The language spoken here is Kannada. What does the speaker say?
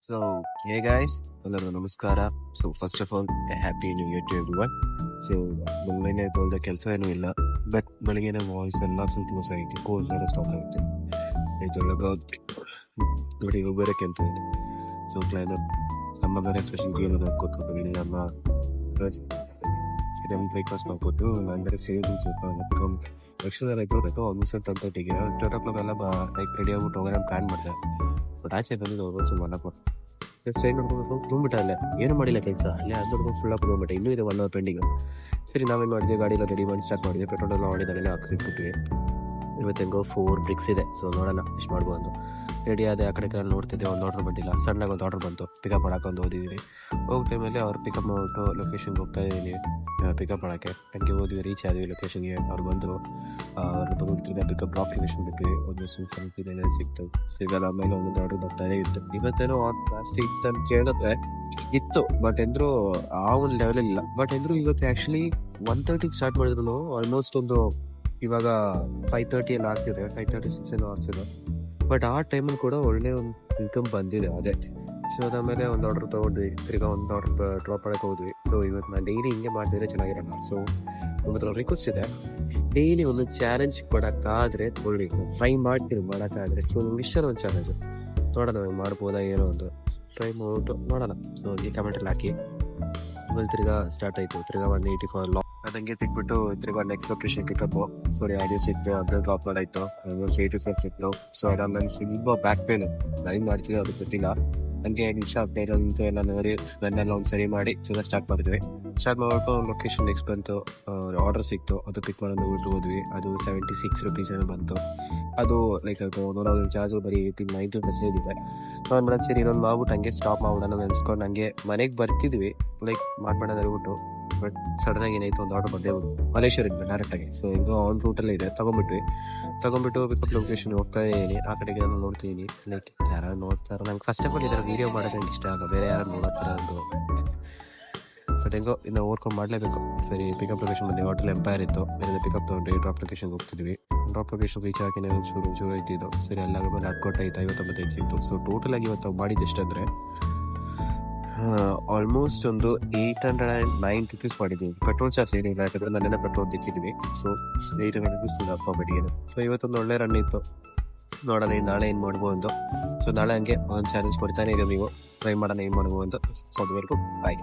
So, hey guys, ಎಲ್ಲರಿಗೂ ನಮಸ್ಕಾರ. So first of all happy new year to everyone. So ಬೆಳಗ್ಗೆ ತೊಳೆದ ಕೆಲಸ ಏನೂ ಇಲ್ಲ, ಬಟ್ ಬೆಳಗ್ಗೆನೇ ವಾಯ್ಸ್ ಎಲ್ಲ ಫುಲ್ ಕ್ಲೋಸ್ ಆಗಿದೆ, ಕೋಲ್ಡ್ ಬೇರೆ ಸ್ಟಾಪ್ ಆಗುತ್ತೆ. ಇದೊಳಗೆ ನೋಡಿ ಇವಾಗ ಬೇರೆ ಕೆಂತ ಇದೆ. ಸೊ ಕ್ಲೈಮೇಟ್ ನಮ್ಮ ಬೇರೆ ಸ್ಪೆಷಲ್ ಗೇಮ್ ಕೊಟ್ಬಿಟ್ಟು ನಮ್ಮ ಸರಿ ಬ್ರೇಕ್ಫಾಸ್ಟ್ ಮಾಡ್ಕೊಟ್ಟು ನಾನು ಬೇರೆ ಸ್ಟೇಜ್ ಸ್ವಲ್ಪ ಎಕ್ಸ್ಟ್ರಾ ಆಯಿತು ಆಲ್ಮೋಸ್ಟ್ 10:30ಗೆ 12 o'clock ಎಲ್ಲ ಲೈಕ್ ರೆಡಿ ಆಗ್ಬಿಟ್ಟು ಹೋಗೋಣ ಪ್ಲ್ಯಾನ್ ಮಾಡಿದೆ. ಬಟ್ ಆಚೆ ಬಂದಿದ್ದು ಆಲ್ಮೋಸ್ಟ್ ಮಾಡಕ್ಕೆ ಸ್ಟ್ರೈನ್ ನೋಡ್ಕೊಂಡು ತುಂಬಿಟ್ಟ ಅಲ್ಲೇ ಏನು ಮಾಡಿಲ್ಲ ಕೆಲಸ, ಅಲ್ಲೇ ಅದು ನೋಡ್ಕೊಂಡು ಫುಲ್ ಹಾಕಿ ತೊಗೊಂಬಿಟ್ಟೆ. ಇನ್ನೂ ಇದೆ 1 hour ಪೆಂಡಿಂಗ್. ಸರಿ ನಾವೇನು ಮಾಡಿದ್ವಿ, ಗಾಡಿಯೆಲ್ಲ ರೆಡಿ ಮಾಡಿ ಸ್ಟಾರ್ಟ್ ಮಾಡಿದ್ವಿ. ಪೆಟ್ರೋಲ್ ಎಲ್ಲ ಮಾಡಿದಾರೆ ಹಾಕಿಬಿಟ್ವಿ. ಇವತ್ತೆಂಗೋ 4 ಬ್ರಿಕ್ಸ್ ಇದೆ. ಸೊ ನೋಡೋಣ ಎಷ್ಟು ಮಾಡ್ಬೋದು. ರೆಡಿ ಆದ ಆ ಕಡೆ ನೋಡ್ತಿದ್ದೆ, ಒಂದು ಆರ್ಡ್ರ್ ಬಂದಿಲ್ಲ. ಸಣ್ಣಗೆ ಒಂದು ಆರ್ಡ್ರ್ ಬಂತು, ಪಿಕಪ್ ಮಾಡಾಕೊಂಡು ಹೋದಿದ್ದೀನಿ. ಹೋಗೋ ಟೈಮಲ್ಲಿ ಅವ್ರು ಪಿಕಪ್ ಮಾಡಿಬಿಟ್ಟು ಲೊಕೇಶನ್ಗೆ ಹೋಗ್ತಾ ಇದ್ದೀನಿ ಪಿಕಪ್ ಮಾಡೋಕ್ಕೆ. ಹಂಗೆ ಹೋದ್ವಿ, ರೀಚ್ ಆದ್ವಿ ಲೊಕೇಶನ್ಗೆ. ಅವ್ರು ಬಂದರು, ಅವ್ರು ಬಂದು ಪಿಕಪ್ ಡ್ರಾಪ್ ಲೊಕೇಶನ್ ಬಿಟ್ವಿ. ಒಂದು ಸ್ವಲ್ಪ ಸಿಕ್ತು, ಸಿಗಲ್ಲ. ಆಮೇಲೆ ಒಂದೊಂದು ಆರ್ಡ್ರ್ ಬರ್ತಾನೆ ಇತ್ತು. ಇವತ್ತೇನೋ ಜಾಸ್ತಿ ಇತ್ತು ಅಂತ ಕೇಳಿದ್ರೆ ಇತ್ತು, ಬಟ್ ಎಂದ್ರು ಆ ಒಂದು ಲೆವೆಲಲ್ಲಿ ಇಲ್ಲ. ಬಟ್ ಎಂದ್ರು ಇವತ್ತು ಆ್ಯಕ್ಚುಲಿ 1:30 ಸ್ಟಾರ್ಟ್ ಮಾಡಿದ್ರು ಆಲ್ಮೋಸ್ಟ್ ಒಂದು ಇವಾಗ 5:30 ಎಲ್ಲ ಆಗ್ತಿದೆ, 5:36 ಏನೋ ಆಗ್ತಿದೆ. ಬಟ್ ಆ ಟೈಮಲ್ಲಿ ಕೂಡ ಒಳ್ಳೆ ಒಂದು ಇನ್ಕಮ್ ಬಂದಿದೆ ಅದೇ. ಸೊ ಅದಾದಮೇಲೆ ಒಂದು ಆರ್ಡ್ರ್ ತೊಗೊಂಡ್ವಿ, ತಿರ್ಗಾ ಒಂದು ಆರ್ಡ್ರ್ ಡ್ರಾಪ್ ಮಾಡೋಕೆ ಹೋದ್ವಿ. ಸೊ ಇವತ್ತು ನಾನು ಡೈಲಿ ಹಿಂಗೆ ಮಾಡ್ತಿದ್ರೆ ಚೆನ್ನಾಗಿರೋಣ. ಸೊ ಇವತ್ತು ರಿಕ್ವೆಸ್ಟ್ ಇದೆ, ಡೈಲಿ ಒಂದು ಚಾಲೆಂಜ್ ಕೊಡೋಕ್ಕಾದರೆ ಒಳ್ಳೆ ಟ್ರೈ ಮಾಡ್ತೀನಿ ಮಾಡೋಕ್ಕಾದರೆ. ಸೊ ನಿಮ್ಗೆ ಇಷ್ಟ ಒಂದು ಚಾಲೆಂಜ್ ನೋಡೋಣ, ಮಾಡ್ಬೋದಾ ಏನೋ ಒಂದು ಟ್ರೈ ಮಾಡ್ಬಿಟ್ಟು ನೋಡೋಣ. ಸೊ ಈ ಟೊಮೆಟೊಲ್ಲಿ ಹಾಕಿ ಆಮೇಲೆ ತಿರ್ಗಾ ಸ್ಟಾರ್ಟ್ ಆಯಿತು. ತಿರ್ಗಾ 184 ಲಾಕ್ ಅದಂಗೆ ತೆಗ್ಬಿಟ್ಟು ತಿರ್ಗಾ ನೆಕ್ಸ್ಟ್ ಲೊಕೇಶನ್ ಪಿಕಪ್. ಸಾರಿ ಆಡಿಯೋ ಸಿಕ್ತು, ಅದ್ರ ಡ್ರಾಪ್ ಮಾಡಾಯಿತು. 84 ಸಿಕ್ತು. ಸೊ ಅದಾದ್ಮೇಲೆ ತುಂಬ ಬ್ಯಾಕ್ ಪೇನು ಲೈನ್ ಮಾಡ್ತೀವಿ, ಅದು ಗೊತ್ತಿಲ್ಲ. ನನಗೆ 2 ನಿಮಿಷ 15 ಅಂತ ಎಲ್ಲ ನೋಡಿ ನನ್ನೆಲ್ಲ ಒಂದು ಸರಿ ಮಾಡಿ ತಿರ್ಗಾ ಸ್ಟಾರ್ಟ್ ಮಾಡಿದ್ವಿ. ಸ್ಟಾರ್ಟ್ ಮಾಡ್ಬಿಟ್ಟು ಲೊಕೇಶನ್ ನೆಕ್ಸ್ಟ್ ಬಂತು, ಆರ್ಡರ್ ಸಿಕ್ತು, ಅದು ಪಿಕ್ ಮಾಡೋದು ಬಿಟ್ಟು ಹೋದ್ವಿ. ಅದು 76 rupees ಏನೋ ಬಂತು. ಅದು ಲೈಕ್ ಅದು ನೋಡೋದು ಚಾರ್ಜು ಬರೀ 90% ಇದೆ. ನಾನು ಮೇಡಮ್ ಸರಿ ಇನ್ನೊಂದು ಮಾಡ್ಬಿಟ್ಟು ಹಂಗೆ ಸ್ಟಾಪ್ ಮಾಡ್ಬಿಡೋಣ ನೆನ್ಸ್ಕೊಂಡು ಹಂಗೆ ಮನೆಗೆ ಬರ್ತಿದ್ವಿ, ಲೈಕ್ ಮಾಡ್ಬಿಡೋದು ಹೇಳ್ಬಿಟ್ಟು. ಬಟ್ ಸಡನ್ನಾಗಿ ಏನಾಯಿತು, ಒಂದು ಆರ್ಡರ್ ಬಂದೇ ಬಿಟ್ಟು ಮಲೇಶ್ವರಿಂದ ಡೈರೆಕ್ಟಾಗಿ. ಸೊ ಹೆಂಗೋ ಆನ್ ರೂಟಲ್ಲೇ ಇದೆ, ತೊಗೊಂಬಿಟ್ಟು ಪಿಕಪ್ ಲೊಕೇಶನ್ ಹೋಗ್ತಾ ಇದ್ದೀನಿ. ಆ ಕಡೆಗೆ ನಾನು ನೋಡ್ತಿದ್ದೀನಿ, ಲೈಕ್ ಯಾರು ನೋಡ್ತಾರೆ. ನಂಗೆ ಫಸ್ಟ್ ಆಫ್ ಆಲ್ ಇದರ ವೀಡಿಯೋ ಮಾಡೋದು ನಂಗೆ ಇಷ್ಟ ಆಗಲ್ಲ, ಬೇರೆ ಯಾರು ನೋಡೋತ್ತರ ಒಂದು. ಬಟ್ ಹೆಂಗೋ ಇನ್ನು ಓದ್ಕೊಂಡು ಮಾಡಲೇಬೇಕು. ಸರಿ ಪಿಕಪ್ ಲೊಕೇಶನ್ ಬಂದು ಹೋಟೆಲ್ ಎಂಪೈರ್ ಇತ್ತು, ಬೇರೆ ಪಿಕಪ್ ತೊಗೊಂಡ್ರಿ. ಡ್ರಾಪ್ ಲೊಕೇಶನ್ಗೆ ಹೋಗ್ತಿದ್ವಿ. ಡ್ರಾಪ್ ಲೊಕೇಶನ್ ರೀಚ್ ಆಗಿ ಚೂರು ಇದ್ದಿದ್ದು. ಸರಿ ಎಲ್ಲ ಮೇಲೆ 10 ಕೊಟ್ಟಾಯ್ತು, 59 ಸಿಕ್ತು. ಸೊ ಟೋಟಲಾಗಿ ಇವತ್ತು ಮಾಡಿದ್ದು ಎಷ್ಟಂದರೆ ಆಲ್ಮೋಸ್ಟ್ ಒಂದು 809 rupees ಮಾಡಿದ್ವಿ. ಪೆಟ್ರೋಲ್ ಚಾರ್ಜ್ ಏನಿಲ್ಲ, ಯಾಕಂದರೆ ನನ್ನೆಲ್ಲ ಪೆಟ್ರೋಲ್ ದಿಕ್ಕಿದ್ವಿ. ಸೊ 800 rupees ಅಪ್ಪ ಬಡ್ಡಿಗೆ. ಸೊ ಇವತ್ತೊಂದು ಒಳ್ಳೆ ರನ್ ಇತ್ತು. ನೋಡೋಣ ನಾಳೆ ಏನು ಮಾಡ್ಬೋದು. ಸೊ ನಾಳೆ ಹಂಗೆ ಒಂದು ಚಾಲೆಂಜ್ ಕೊಡ್ತಾನೆ ಇದೆ, ನೀವು ಟ್ರೈ ಮಾಡೋಣ ಏನು ಮಾಡ್ಬೋದು ಅಂತ. ಸೊ ಅದುವರೆಗೂ ಬಾಯ್.